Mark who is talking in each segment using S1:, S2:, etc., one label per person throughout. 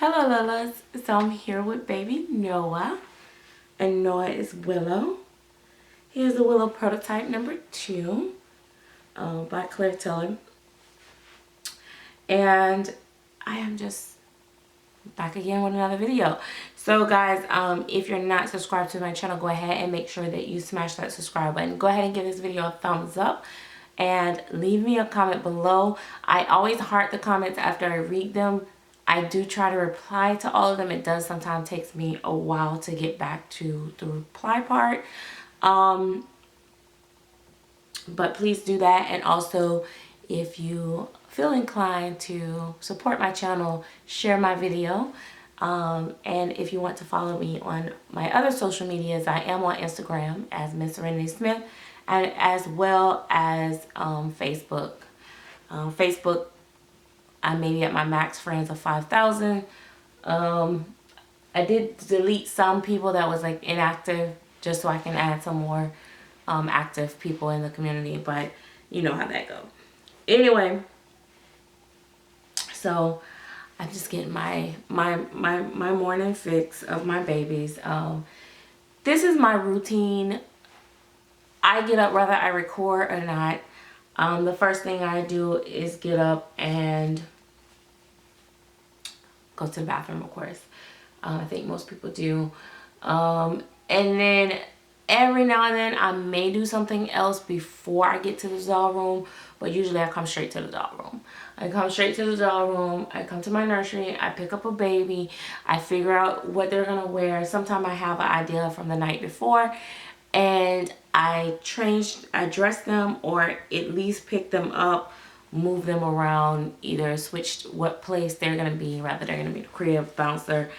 S1: Hello Lillas, so I'm here with baby Noah, and Noah is Willow. Here's the Willow prototype number 2 by Claire Tiller. And I am just back again with another video. So guys, if you're not subscribed to my channel, go ahead and make sure that you smash that subscribe button. Go ahead and give this video a thumbs up and leave me a comment below. I always heart the comments after I read them. I do try to reply to all of them. It does sometimes takes me a while to get back to the reply part. But please do that. And also, if you feel inclined to support my channel, share my video. And if you want to follow me on my other social medias, I am on Instagram as MsSerenity Smith, and as well as Facebook. Facebook, I may be at my max friends of 5,000. I did delete some people that was like inactive just so I can add some more active people in the community, but you know how that goes. Anyway, so I'm just getting my morning fix of my babies. This is my routine. I get up whether I record or not. The first thing I do is get up and go to the bathroom, of course. I think most people do. And then every now and then I may do something else before I get to the doll room, but usually I come straight to the doll room. I come straight to the doll room. I come to my nursery. I pick up a baby. I figure out what they're going to wear. Sometimes I have an idea from the night before, and I dress them, or at least pick them up, move them around, either switch what place they're going to be, rather they're going to be the crib, bouncer,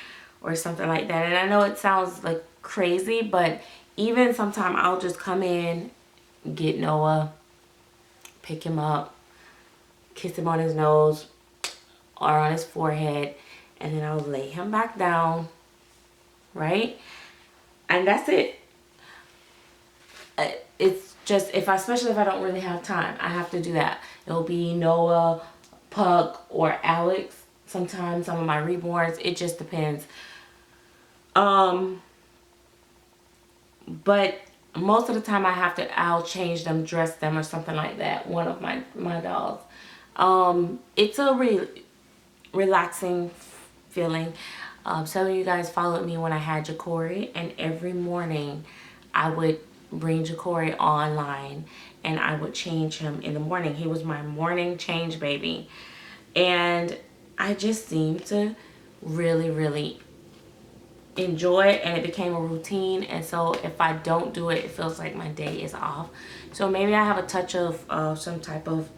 S1: or something like that. And I know it sounds like crazy, but even sometimes I'll just come in, get Noah, pick him up, kiss him on his nose or on his forehead, and then I'll lay him back down, right? And that's it. It's just, especially if I don't really have time, I have to do that. It'll be Noah, Puck, or Alex. Sometimes some of my reborns. It just depends. But most of the time I'll change them, dress them, or something like that. One of my dolls. It's a relaxing feeling. Some of you guys followed me when I had Jacory, and every morning I would bring Jacory online and I would change him in the morning. He was my morning change baby, and I just seemed to really enjoy it, and it became a routine. And so if I don't do it, it feels like my day is off. So maybe I have a touch of some type of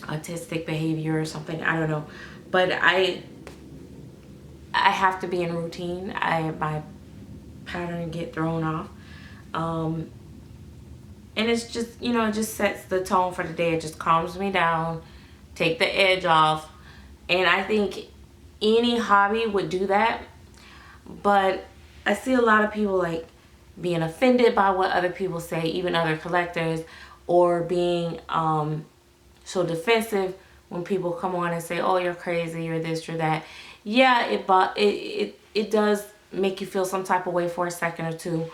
S1: autistic behavior or something, I don't know, but I have to be in routine. My pattern get thrown off, and it's just, you know, it just sets the tone for the day. It just calms me down, take the edge off. And I think any hobby would do that, but I see a lot of people like being offended by what other people say, even other collectors, or being so defensive when people come on and say, oh, you're crazy, you're this, you're that. Yeah, it does make you feel some type of way for a second or two,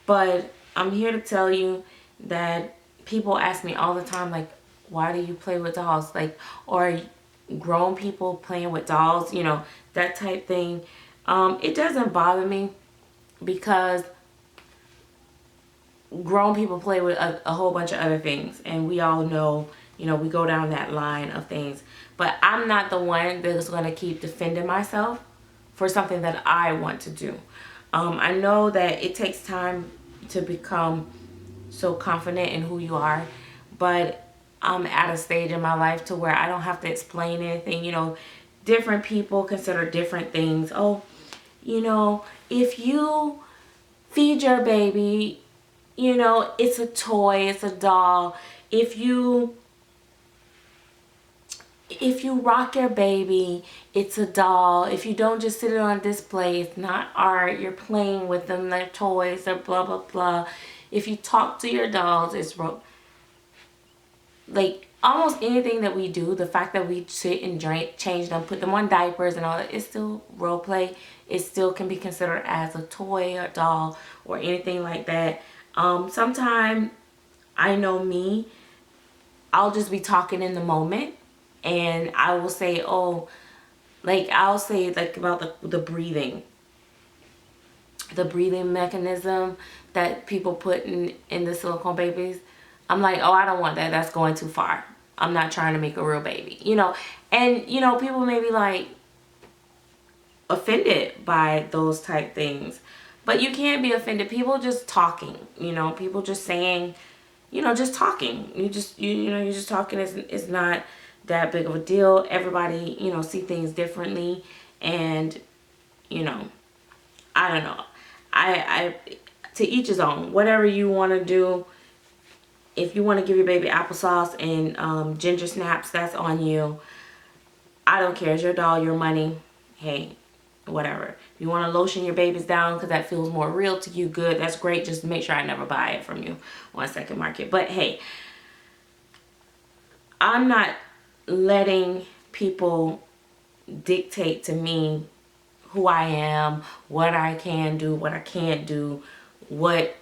S1: but I'm here to tell you that people ask me all the time, like, why do you play with dolls? Like, or grown people playing with dolls, you know, that type thing. It doesn't bother me, because grown people play with a whole bunch of other things, and we all know, you know, we go down that line of things. But I'm not the one that's going to keep defending myself for something that I want to do. I know that it takes time to become so confident in who you are, but I'm at a stage in my life to where I don't have to explain anything. You know, different people consider different things. Oh, you know, if you feed your baby, you know, it's a toy, it's a doll. If you rock your baby, it's a doll. If you don't just sit it on display, it's not art. You're playing with them, they're toys, they're blah, blah, blah. If you talk to your dolls, it's like almost anything that we do, the fact that we sit and change them, put them on diapers and all that, it's still role play. It still can be considered as a toy or doll or anything like that. Sometimes, I know me, I'll just be talking in the moment, and I will say, oh, like I'll say like about the breathing. The breathing mechanism that people put in the silicone babies. I'm like, oh, I don't want that. That's going too far. I'm not trying to make a real baby, you know. And, you know, people may be like offended by those type things. But you can't be offended. People just talking, you know, people just saying, you know, just talking. You know, you're just talking. It's not that big of a deal. Everybody, you know, see things differently. And, you know, I don't know. I to each his own. Whatever you want to do. If you want to give your baby applesauce and ginger snaps, that's on you. I don't care. It's your doll, your money. Hey, whatever. If you want to lotion your babies down because that feels more real to you, good. That's great. Just make sure I never buy it from you on second market. But hey, I'm not letting people dictate to me who I am, what I can do, what I can't do, what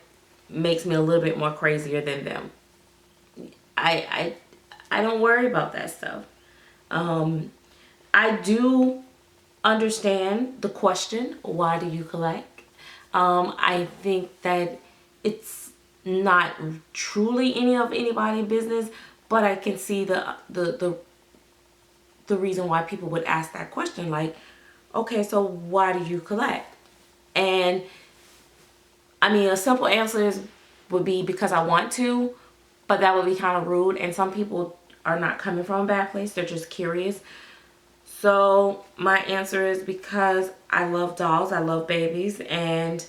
S1: makes me a little bit more crazier than them. I don't worry about that stuff. I do understand the question, why do you collect? I think that it's not truly any of anybody's business, but I can see the reason why people would ask that question. Like, okay, so why do you collect? And I mean, a simple answer would be because I want to, but that would be kind of rude. And some people are not coming from a bad place. They're just curious. So my answer is because I love dolls. I love babies. And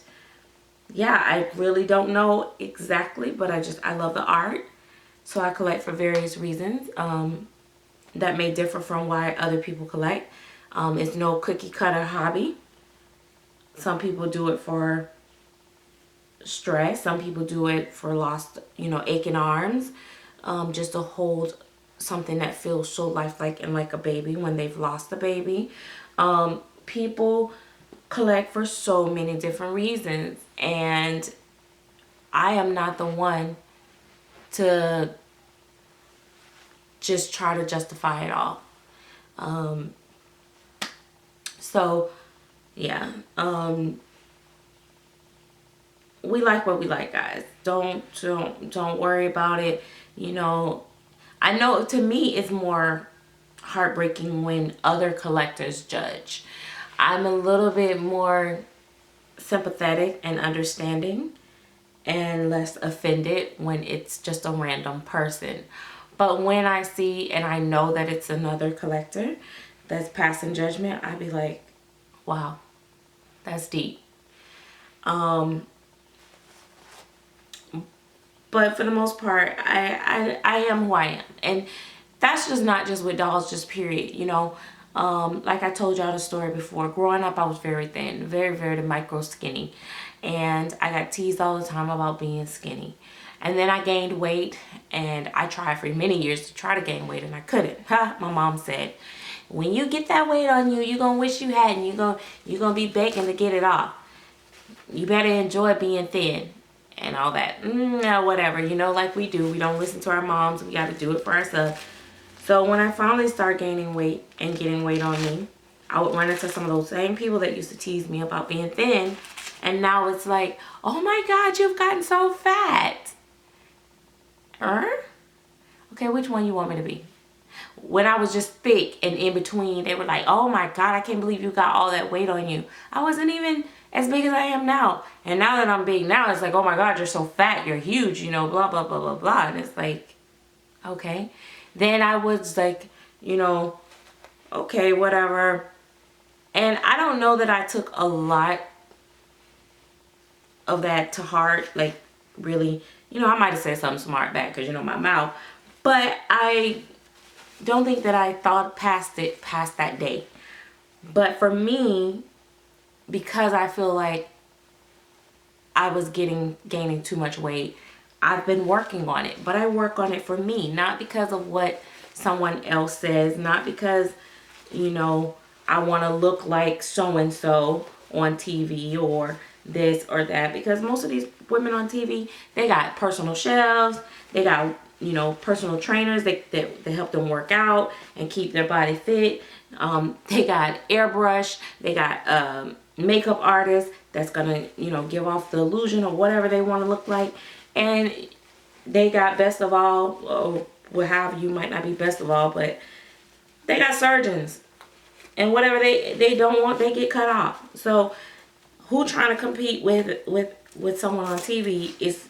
S1: yeah, I really don't know exactly, but I love the art. So I collect for various reasons that may differ from why other people collect. It's no cookie cutter hobby. Some people do it for stress. Some people do it for lost, you know, aching arms, just to hold something that feels so lifelike and like a baby when they've lost a baby. People collect for so many different reasons, and I am not the one to just try to justify it all. So yeah, we like what we like, guys. Don't worry about it. You know, I know to me it's more heartbreaking when other collectors judge. I'm a little bit more sympathetic and understanding and less offended when it's just a random person. But when I see and I know that it's another collector that's passing judgment, I'd be like, wow, that's deep. But for the most part, I am who I am. And that's just not just with dolls, just period, you know. Like I told y'all the story before, growing up I was very thin, very micro skinny. And I got teased all the time about being skinny. And then I gained weight, and I tried for many years to try to gain weight, and I couldn't. My mom said, when you get that weight on you, you're going to wish you hadn't. You're gonna be begging to get it off. You better enjoy being thin and all that. Whatever, you know, like we do. We don't listen to our moms. We got to do it for ourselves. So when I finally started gaining weight and getting weight on me, I would run into some of those same people that used to tease me about being thin. And now it's like, oh my God, you've gotten so fat. Okay, which one you want me to be? When I was just thick and in between, they were like, oh my God, I can't believe you got all that weight on you. I wasn't even as big as I am now. And now that I'm big now, it's like, oh my God, you're so fat, you're huge, you know, blah, blah, blah, blah, blah. And it's like, okay. Then I was like, you know, okay, whatever. And I don't know that I took a lot of that to heart, like really, you know, I might have said something smart back because, you know, my mouth, but I don't think that I thought past that day. But for me, because I feel like I was gaining too much weight, I've been working on it. But I work on it for me, not because of what someone else says, not because, you know, I want to look like so-and-so on TV or this or that. Because most of these women on TV, they got personal shelves, they got, you know, personal trainers that help them work out and keep their body fit. They got airbrush, they got makeup artists that's gonna, you know, give off the illusion of whatever they want to look like. And they got best of all, or well, however, you might not be best of all, but they got surgeons. And whatever they don't want, they get cut off. So who trying to compete with someone on TV is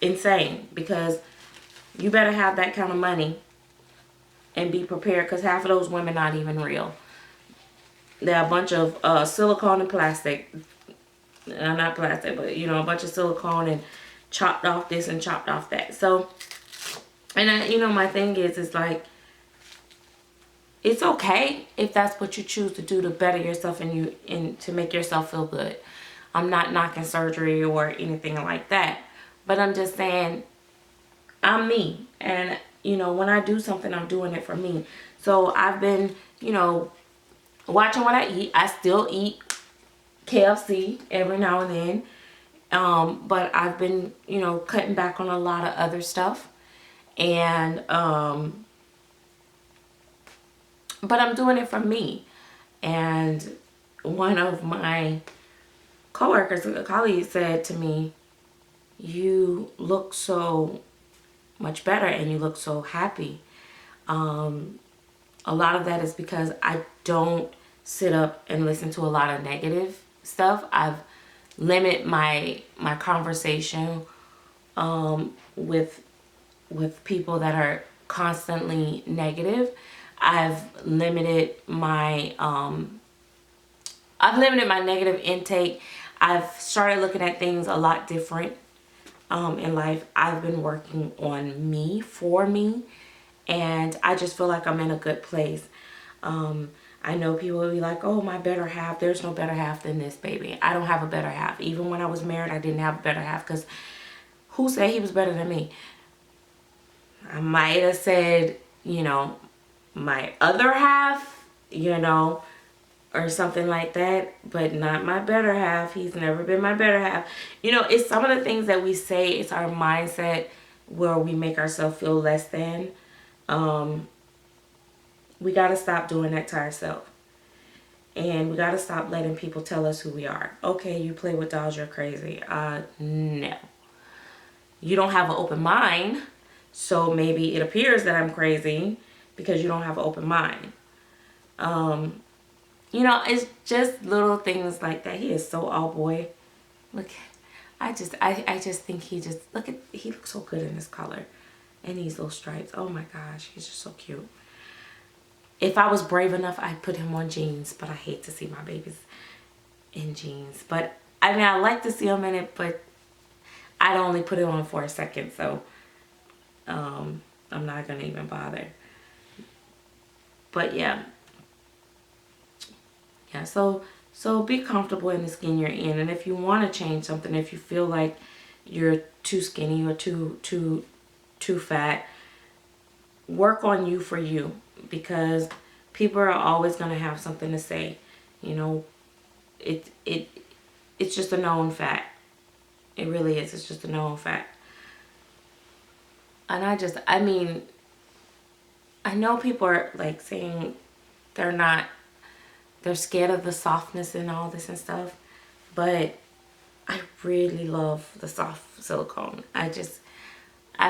S1: insane, because you better have that kind of money and be prepared, because half of those women not even real. They're a bunch of silicone and plastic. Not plastic, but, you know, a bunch of silicone and chopped off this and chopped off that. So, and you know, my thing is like, it's okay if that's what you choose to do to better yourself and to make yourself feel good. I'm not knocking surgery or anything like that, but I'm just saying, I'm me, and you know, when I do something, I'm doing it for me. So I've been, you know, watching what I eat. I still eat KFC every now and then, but I've been, you know, cutting back on a lot of other stuff, and but I'm doing it for me. And one of my coworkers, a colleague, said to me, "You look so much better and you look so happy." A lot of that is because I don't sit up and listen to a lot of negative stuff. I've limited my conversation with people that are constantly negative. I've limited my negative intake. I've started looking at things a lot different in life. I've been working on me, for me, and I just feel like I'm in a good place. I know people will be like, oh, my better half. There's no better half than this, baby. I don't have a better half. Even when I was married, I didn't have a better half, because who said he was better than me? I might have said, you know, my other half, you know, or something like that, but not my better half. He's never been my better half. You know, it's some of the things that we say, it's our mindset where we make ourselves feel less than. We got to stop doing that to ourselves. And we got to stop letting people tell us who we are. Okay, you play with dolls, you're crazy. No. You don't have an open mind, so maybe it appears that I'm crazy because you don't have an open mind. You know, it's just little things like that. He is so all boy. Look, I just think he looks so good in this color and these little stripes. Oh my gosh, he's just so cute. If I was brave enough, I'd put him on jeans, but I hate to see my babies in jeans. But I mean, I like to see them in it, but I'd only put it on for a second, so I'm not gonna even bother. But yeah, so be comfortable in the skin you're in. And if you want to change something, if you feel like you're too skinny or too fat, work on you for you, because people are always going to have something to say. You know, it's just a known fact. It really is. It's just a known fact. And I mean, I know people are like saying they're scared of the softness and all this and stuff, but I really love the soft silicone. I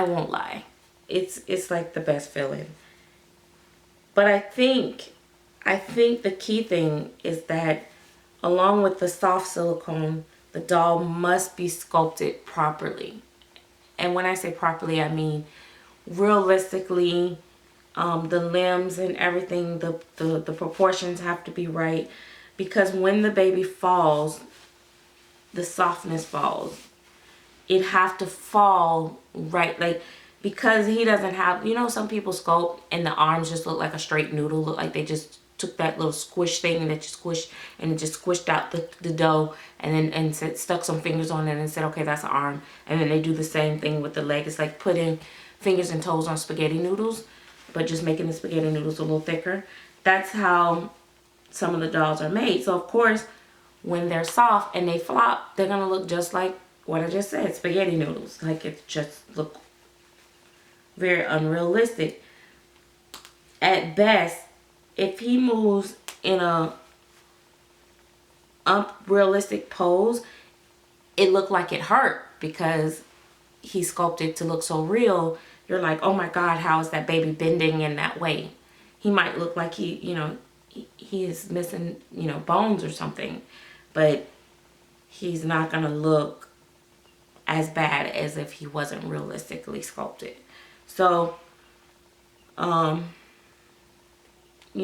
S1: won't lie. It's like the best feeling. But I think the key thing is that along with the soft silicone, the doll must be sculpted properly. And when I say properly, I mean realistically. The limbs and everything, the proportions have to be right, because when the baby falls, the softness falls. It have to fall right, like, because he doesn't have, you know, some people sculpt and the arms just look like a straight noodle, look like they just took that little squish thing and it just squished, and it just squished out the dough, and then stuck some fingers on it and said, okay, that's an arm. And then they do the same thing with the leg. It's like putting fingers and toes on spaghetti noodles. but just making the spaghetti noodles a little thicker. That's how some of the dolls are made. So of course, when they're soft and they flop, they're gonna look just like what I just said, spaghetti noodles. Like it just look very unrealistic. At best, if he moves in a unrealistic pose, it looked like it hurt because he sculpted to look so real. You're like, oh my God, how is that baby bending in that way? He might look like he, you know, he is missing, you know, bones or something, but he's not gonna look as bad as if he wasn't realistically sculpted. So, you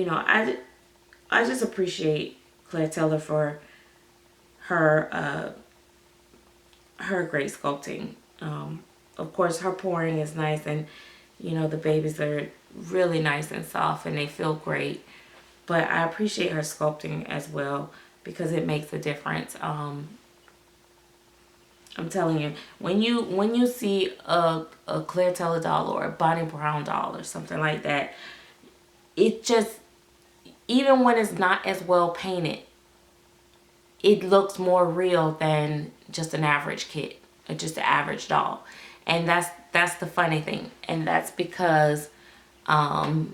S1: know, I just appreciate Claire Taylor for her her great sculpting. Of course, her pouring is nice, and you know the babies are really nice and soft, and they feel great. But I appreciate her sculpting as well because it makes a difference. I'm telling you, when you see a Claire Taylor doll or a Bonnie Brown doll or something like that, it just, even when it's not as well painted, it looks more real than just an average kid or just an average doll. And that's the funny thing. And that's because their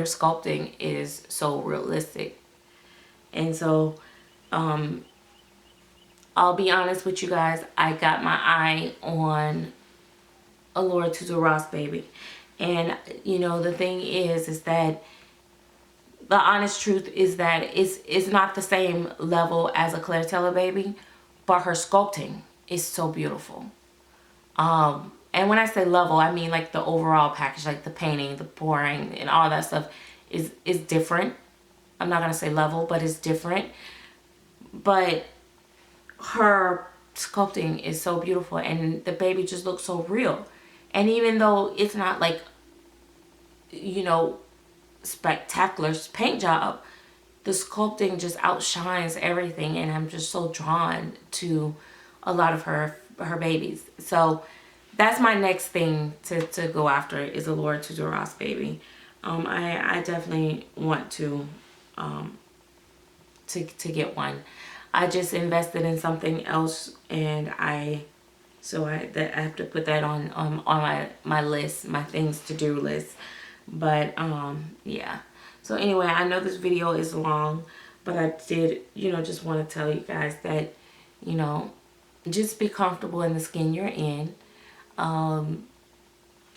S1: sculpting is so realistic. And so I'll be honest with you guys, I got my eye on Allure to the Ross baby. And you know, the thing is that the honest truth is that it's not the same level as a Claire Taylor baby, but her sculpting is so beautiful. And when I say level, I mean like the overall package, like the painting, the pouring, and all that stuff is different. I'm not gonna say level, but it's different. But her sculpting is so beautiful, and the baby just looks so real. And even though it's not like, you know, spectacular paint job, the sculpting just outshines everything, and I'm just so drawn to a lot of her babies. So that's my next thing to go after is Allure to the Ross baby. I definitely want to get one. I just invested in something else, and I have to put that on my list, my things to do list. But yeah. So anyway, I know this video is long, but I did, you know, just want to tell you guys that, you know, just be comfortable in the skin you're in.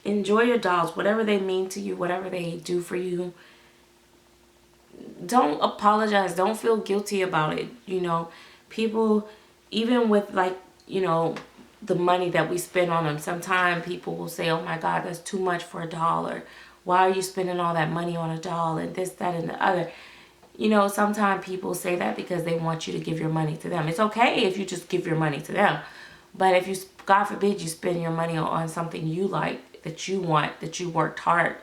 S1: Enjoy your dolls, whatever they mean to you, whatever they do for you. Don't apologize. Don't feel guilty about it. You know, people, even with like, you know, the money that we spend on them, sometimes people will say, oh my God, that's too much for a doll, or why are you spending all that money on a doll, and this, that, and the other. You know, sometimes people say that because they want you to give your money to them. It's okay if you just give your money to them. But if you, God forbid, you spend your money on something you like, that you want, that you worked hard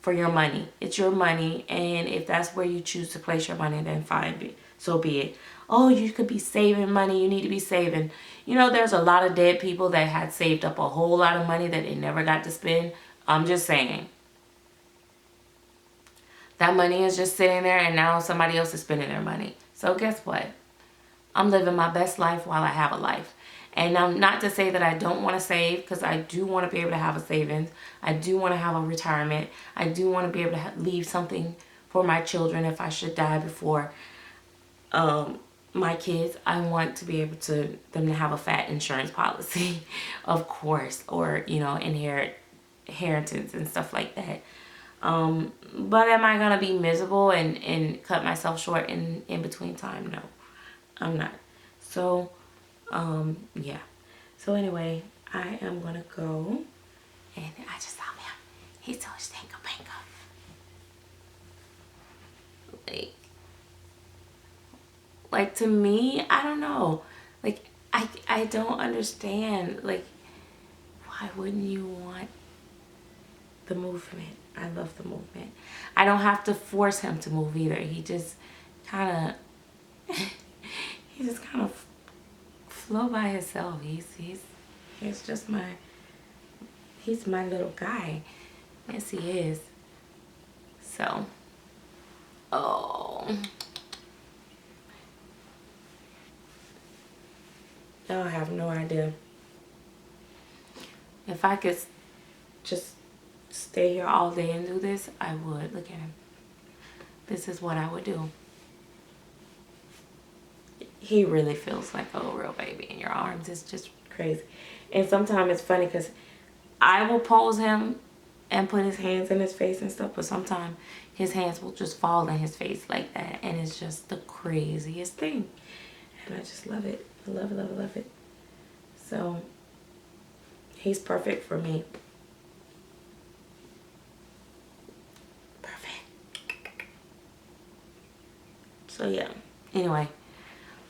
S1: for your money. It's your money, and if that's where you choose to place your money, then fine, so be it. Oh, you could be saving money. You need to be saving. You know, there's a lot of dead people that had saved up a whole lot of money that they never got to spend. I'm just saying. That money is just sitting there, and now somebody else is spending their money. So guess what? I'm living my best life while I have a life. And I'm not to say that I don't want to save, because I do want to be able to have a savings. I do want to have a retirement. I do want to be able to leave something for my children if I should die before my kids. I want to be able to them to have a fat insurance policy, of course, or, you know, inheritance and stuff like that. But am I gonna be miserable and cut myself short in between time? No, I'm not. So yeah. So anyway, I am gonna go, and I just saw him. He's so stinker pinker. Like to me, I don't know. Like I don't understand. Like, why wouldn't you want the movement? I love the movement. I don't have to force him to move either. He just kind of flow by himself. He's just my He's my little guy. Yes, he is. So, oh. Y'all have no idea. If I could just stay here all day and do this, I would. Look at him. This is what I would do. He really feels like a real baby in your arms. It's just crazy. And sometimes it's funny because I will pose him and put his hands in his face and stuff, but sometimes his hands will just fall in his face like that, and it's just the craziest thing. And I just love it. I love it, love it, love it. So he's perfect for me. Perfect. So yeah, anyway.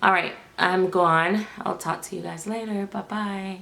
S1: All right, I'm gone. I'll talk to you guys later. Bye-bye.